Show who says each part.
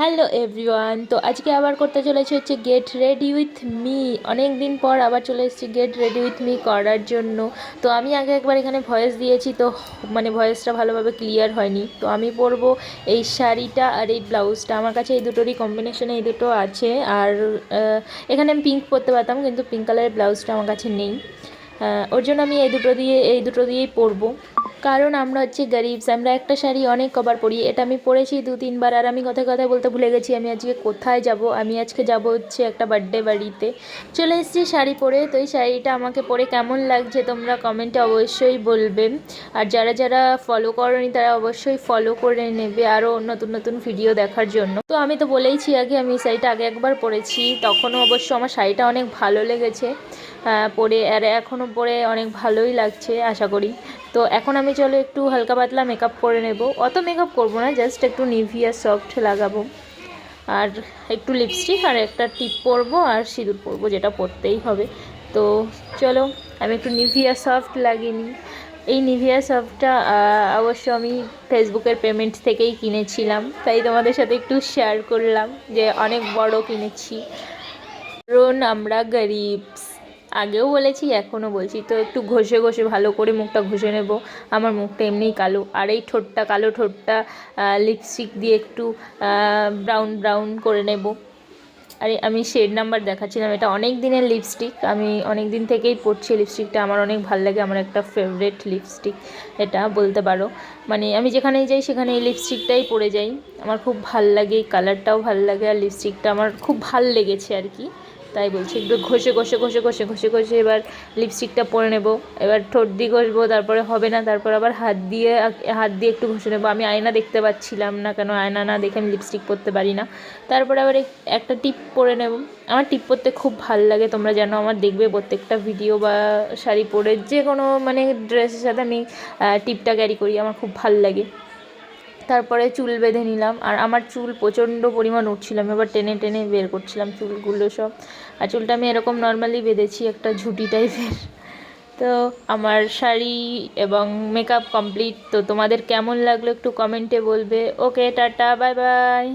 Speaker 1: Hello everyone, তো আজকে আবার করতে চলেছে হচ্ছে গেট রেডি উইথ মি। অনেক দিন পর আবার চলে এসেছি গেট রেডি উইথ মি করার জন্য। তো আমি আগে একবার এখানে ভয়েস দিয়েছি, তো মানে ভয়েসটা ভালোভাবে ক্লিয়ার হয়নি। তো আমি পরবো এই শাড়িটা আর এই ব্লাউজটা। আমার কাছে এই দুটোরই কম্বিনেশনে এই দুটো আছে। আর এখানে আমি পিঙ্ক পরতে পারতাম, কিন্তু পিঙ্ক কালারের ব্লাউজটা আমার কাছে নেই। ওর জন্য আমি এই দুটো দিয়েই পরবো। কারণ আমরা হচ্ছে গরিবস, আমরা একটা শাড়ি অনেক কবার পরি। এটা আমি পরেছি 2-3 বার। আর আমি কথায় কথায় বলতে ভুলে গেছি আমি আজকে কোথায় যাব। আমি আজকে যাব হচ্ছে একটা বার্থডে বাড়িতে। চলে এসেছি শাড়ি পরে। তো এই শাড়িটা আমাকে পরে কেমন লাগছে তোমরা কমেন্টে অবশ্যই বলবে। আর যারা যারা ফলো করোনি তারা অবশ্যই ফলো করে নেবে আরও নতুন নতুন ভিডিও দেখার জন্য। তো আমি তো বলেইছি আগে, আমি এই শাড়িটা আগে একবার পরেছি, তখনও অবশ্য আমার শাড়িটা অনেক ভালো লেগেছে পরে। আর এখনও পরে অনেক ভালোই লাগছে আশা করি। তো এখন আমি চলো একটু হালকা পাতলা মেকআপ করে নেব। অত মেকআপ করব না, জাস্ট একটু নিভিয়া সফট লাগাবো আর একটু লিপস্টিক আর একটা টিপ পরবো আর সিঁদুর পরবো, যেটা পরতেই হবে। তো চলো আমি একটু নিভিয়া সফট লাগিয়ে নিই। এই নিভিয়া সফটটা অবশ্য আমি ফেসবুকের পেমেন্ট থেকেই কিনেছিলাম, তাই তোমাদের সাথে একটু শেয়ার করলাম যে অনেক বড় কিনেছি, কারণ আমরা গরিবস। আগেও বলেছি এখনও বলছি। তো একটু ঘষে ঘষে ভালো করে মুখটা ঘষে নেব। আমার মুখটা এমনিই কালো, আর এই ঠোঁটটা কালো, ঠোঁটটা লিপস্টিক দিয়ে একটু ব্রাউন ব্রাউন করে নেব। আরে আমি শেড নাম্বার দেখাচ্ছিলাম, এটা অনেক দিনের লিপস্টিক, আমি অনেক দিন থেকেই পরছি লিপস্টিকটা। আমার অনেক ভালো লাগে, আমার একটা ফেভারিট লিপস্টিক এটা বলতে পারো। মানে আমি যেখানেই যাই সেখানে এই লিপস্টিকটাই পরে যাই। আমার খুব ভাল লাগে, এই কালারটাও ভাল লাগে, আর লিপস্টিকটা আমার খুব ভাল লেগেছে আর কি, তাই বলছি। একটু ঘষে ঘষে ঘষে ঘষে ঘষে ঘষে এবার লিপস্টিকটা পরে নেব। এবার ঠোঁট দিয়ে ঘষবো, তারপরে হবে না, তারপর আবার হাত দিয়ে একটু ঘষে নেবো। আমি আয়না দেখতে পাচ্ছিলাম না, কেন আয়না না দেখে আমি লিপস্টিক পরতে পারি না। তারপরে আবার একটা টিপ পরে নেব। আমার টিপ পরতে খুব ভাল লাগে, তোমরা জানো। আমার দেখবে প্রত্যেকটা ভিডিও বা শাড়ি পরে যে কোনো মানে ড্রেসের সাথে আমি টিপটা ক্যারি করি, আমার খুব ভাল লাগে। তারপরে চুল বেঁধে নিলাম, আর আমার চুল প্রচণ্ড পরিমাণ উঠছিলাম, এবার টেনে টেনে বের করছিলাম চুলগুলো সব। আর চুলটা আমি এরকম নর্মালি বেঁধেছি, একটা ঝুঁটি টাইপের। তো আমার শাড়ি এবং মেকআপ কমপ্লিট। তো তোমাদের কেমন লাগলো একটু কমেন্টে বলবে। ওকে, টাটা, বাই বাই।